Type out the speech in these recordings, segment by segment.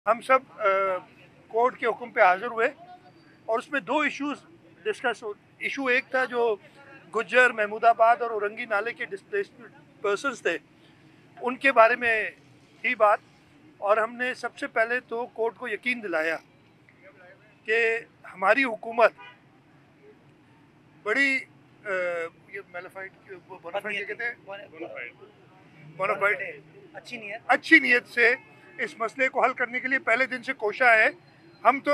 हम सब कोर्ट के हुक्म पे हाजिर हुए और उसमें दो इश्यूज डिस्कस। इशू एक था जो गुज्जर, महमूदाबाद और औरंगी नाले के डिस्प्लेस्ड पर्सन्स थे, उनके बारे में थी बात। और हमने सबसे पहले तो कोर्ट को यकीन दिलाया कि हमारी हुकूमत बड़ी ये बोनाफाइड कहते हैं, बोनाफाइड अच्छी नीयत से इस मसले को हल करने के लिए पहले दिन से कोशा है। हम तो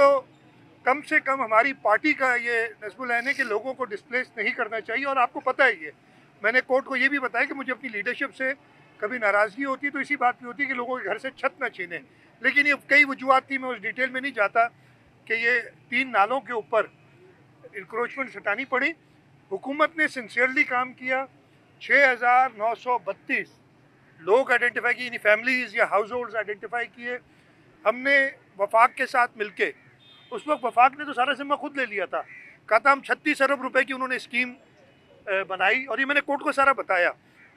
कम से कम हमारी पार्टी का ये नस्बुल है कि लोगों को डिस्प्लेस नहीं करना चाहिए। और आपको पता ही है, मैंने कोर्ट को ये भी बताया कि मुझे अपनी लीडरशिप से कभी नाराज़गी होती तो इसी बात की होती कि लोगों के घर से छत न छीने। लेकिन ये कई वजूहत थी, मैं उस डिटेल में नहीं जाता कि ये 3 नालों के ऊपर इंक्रोचमेंट हटानी पड़ी। हुकूमत ने सिंसियरली काम किया। 6,932 लोग आइडेंटिफाई किए, यानी फैमिलीज़ या हाउस होल्ड्स आइडेंटिफाई किए हमने वफाक के साथ मिलके। उस वक्त वफाक ने तो सारा जिम्मा खुद ले लिया था, कहा था हम 36 अरब रुपए की उन्होंने स्कीम बनाई और ये मैंने कोर्ट को सारा बताया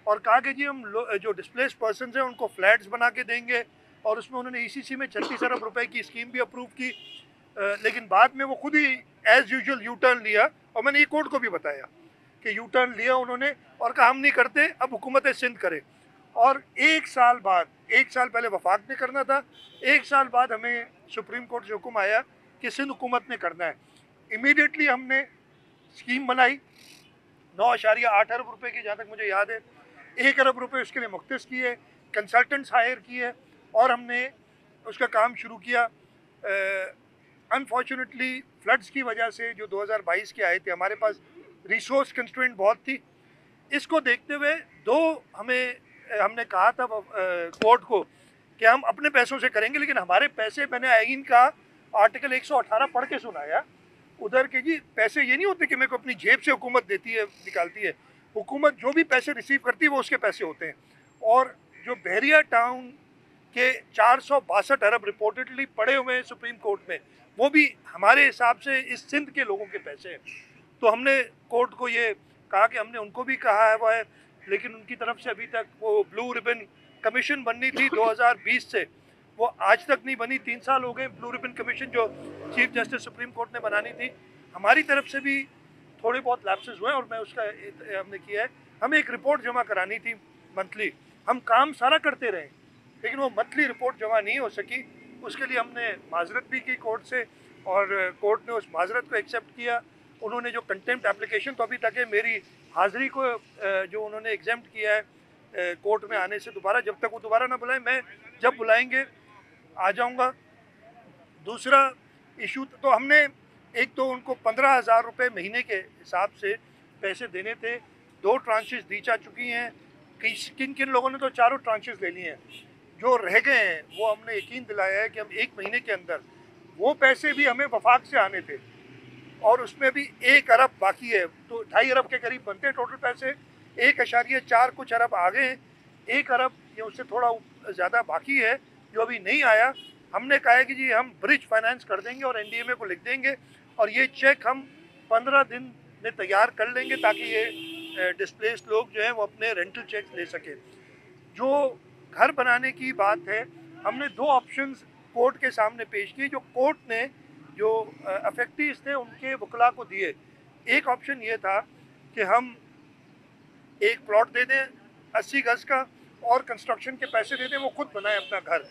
और कहा कि जी हम जो डिस्प्लेस पर्सन हैं उनको फ्लैट्स बना के देंगे। और उसमें उन्होंने ईसीसी में 36 अरब रुपए की स्कीम भी अप्रूव की। लेकिन बाद में वो खुद ही एज यूजुअल यू टर्न लिया और मैंने ये कोर्ट को भी बताया कि यू टर्न लिया उन्होंने और कहा हम नहीं करते, अब हुकूमत सिंध करे। और 1 साल बाद, 1 साल पहले वफाक ने करना था, 1 साल बाद हमें सुप्रीम कोर्ट से हुक्म आया कि सिंध हुकूमत ने करना है। इमीडिएटली हमने स्कीम बनाई, 9.8 अरब रुपए की, जहाँ तक मुझे याद है 1 अरब रुपए उसके लिए मुख्तस किए, कंसल्टेंट्स हायर किए और हमने उसका काम शुरू किया। अनफॉर्चुनेटली फ्लड्स की वजह से जो 2022 के आए थे, हमारे पास रिसोर्स कंस्ट्रेंट बहुत थी। इसको देखते हुए हमने कहा था कोर्ट को कि हम अपने पैसों से करेंगे, लेकिन हमारे पैसे, मैंने आइन का आर्टिकल 118 पढ़ के सुनाया उधर के जी। पैसे ये नहीं होते कि मेरे को अपनी जेब से हुकूमत देती है, निकालती है। हुकूमत जो भी पैसे रिसीव करती है वो उसके पैसे होते हैं। और जो बहरिया टाउन के 462 अरब रिपोर्टेडली पड़े हुए हैं सुप्रीम कोर्ट में, वो भी हमारे हिसाब से इस सिंध के लोगों के पैसे हैं। तो हमने कोर्ट को ये कहा कि हमने उनको भी कहा है वो है, लेकिन उनकी तरफ से अभी तक वो ब्लू रिबन कमीशन बननी थी 2020 से, वो आज तक नहीं बनी। 3 साल हो गए ब्लू रिबन कमीशन जो चीफ जस्टिस सुप्रीम कोर्ट ने बनानी थी। हमारी तरफ से भी थोड़े बहुत लैप्सेस हुए और मैं उसका हमने किया है। हमें एक रिपोर्ट जमा करानी थी मंथली, हम काम सारा करते रहे लेकिन वो मंथली रिपोर्ट जमा नहीं हो सकी। उसके लिए हमने माजरत भी की कोर्ट से और कोर्ट ने उस माजरत को एक्सेप्ट किया। उन्होंने जो कंटेम्प्ट एप्लीकेशन तो अभी तक है, मेरी हाज़िरी को जो उन्होंने एग्जेम्प्ट किया है कोर्ट में आने से दोबारा, जब तक वो दोबारा ना बुलाएं, मैं जब बुलाएंगे आ जाऊंगा। दूसरा इशू तो हमने एक तो उनको 15,000 रुपये महीने के हिसाब से पैसे देने थे, 2 ट्रांचेस दी जा चुकी हैं। किन किन लोगों ने तो 4 ट्रांचेस ले लिए हैं। जो रह गए हैं वो हमने यकीन दिलाया है कि हम 1 महीने के अंदर, वो पैसे भी हमें वफाक से आने थे और उसमें भी 1 अरब बाकी है, तो 2.5 अरब के करीब बनते हैं टोटल पैसे। 1.4 कुछ अरब आ गए हैं, 1 अरब या उससे थोड़ा ज़्यादा बाकी है जो अभी नहीं आया। हमने कहा है कि जी हम ब्रिज फाइनेंस कर देंगे और एनडीएमए को लिख देंगे और ये चेक हम 15 दिन में तैयार कर लेंगे ताकि ये डिस्प्लेस्ड लोग जो हैं वो अपने रेंटल चेक ले सकें। जो घर बनाने की बात है, हमने 2 ऑप्शंस कोर्ट के सामने पेश किए जो कोर्ट ने जो अफेक्टीज थे उनके वकला को दिए। एक ऑप्शन ये था कि हम एक प्लॉट दे दें 80 गज का और कंस्ट्रक्शन के पैसे दे दें, वो खुद बनाए अपना घर।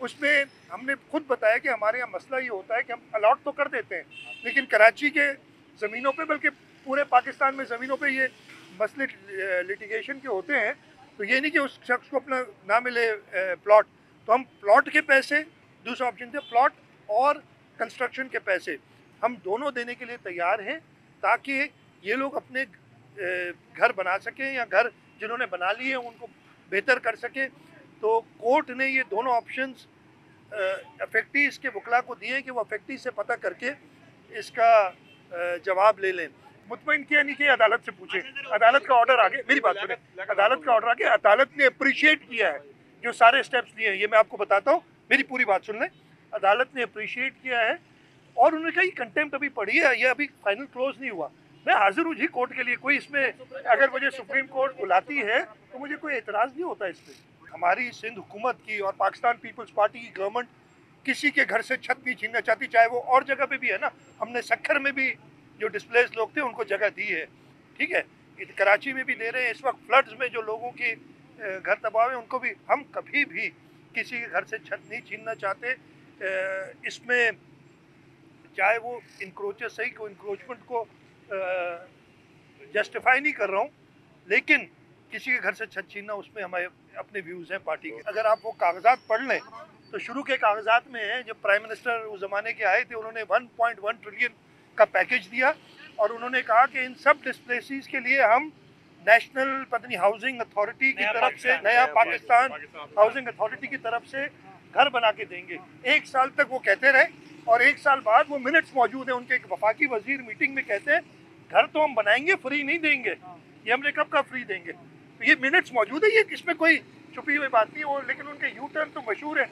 उसमें हमने खुद बताया कि हमारे यहाँ मसला ये होता है कि हम अलॉट तो कर देते हैं लेकिन कराची के ज़मीनों पे, बल्कि पूरे पाकिस्तान में ज़मीनों पे ये मसले लिटिगेशन के होते हैं। तो ये नहीं कि उस शख्स को अपना ना मिले प्लॉट, तो हम प्लॉट के पैसे, दूसरा ऑप्शन थे प्लॉट और कंस्ट्रक्शन के पैसे, हम दोनों देने के लिए तैयार हैं ताकि ये लोग अपने घर बना सकें या घर जिन्होंने बना लिए हैं उनको बेहतर कर सकें। तो कोर्ट ने ये दोनों ऑप्शंस अफेक्टीज के वकला को दिए कि वो अफेक्टीज से पता करके इसका जवाब ले लें। मुतमईन किया नहीं कि अदालत से पूछे, अदालत का ऑर्डर आगे, मेरी बात सुने, अदालत का ऑर्डर आगे, अदालत ने अप्रिशिएट किया है जो सारे स्टेप्स लिए हैं। ये मैं आपको बताता हूँ, मेरी पूरी बात सुन लें। अदालत ने अप्रिशिएट किया है और उन्होंने कहा कंटेम्प्ट अभी पड़ी है, ये अभी फाइनल क्लोज नहीं हुआ। मैं हाजिर हूँ जी कोर्ट के लिए, कोई इसमें अगर मुझे सुप्रीम कोर्ट बुलाती है तो मुझे कोई एतराज़ नहीं होता इस पर। हमारी सिंध हुकूमत की और पाकिस्तान पीपल्स पार्टी की गवर्नमेंट किसी के घर से छत नहीं छीनना चाहती, चाहे वो और जगह पे भी है ना। हमने सक्खर में भी जो डिस्प्लेस लोग थे उनको जगह दी है, ठीक है, कराची में भी दे रहे हैं। इस वक्त फ्लड्स में जो लोगों की घर तबाह है उनको भी, हम कभी भी किसी के घर से छत नहीं छीनना चाहते। इसमें चाहे वो इंक्रोचर सही को इंक्रोचमेंट को जस्टिफाई नहीं कर रहा हूँ, लेकिन किसी के घर से छत छीनना, उसमें हमारे अपने व्यूज़ हैं पार्टी के। अगर आप वो कागजात पढ़ लें तो शुरू के कागजात में है, जब प्राइम मिनिस्टर उस ज़माने के आए थे उन्होंने 1.1 ट्रिलियन का पैकेज दिया और उन्होंने कहा कि इन सब डिस्प्लेसीज के लिए हम नेशनल पत्नी हाउसिंग अथॉरिटी की तरफ से, नया पाकिस्तान हाउसिंग अथॉरिटी की तरफ से घर बना के देंगे। 1 साल तक वो कहते रहे और 1 साल बाद वो मिनट्स मौजूद हैं उनके, एक वफाकी वजीर मीटिंग में कहते हैं घर तो हम बनाएंगे, फ्री नहीं देंगे। ये हमने कब का फ्री देंगे, तो ये मिनट्स मौजूद है, ये इसमें कोई छुपी हुई बात नहीं है वो। लेकिन उनके यू टर्न तो मशहूर है।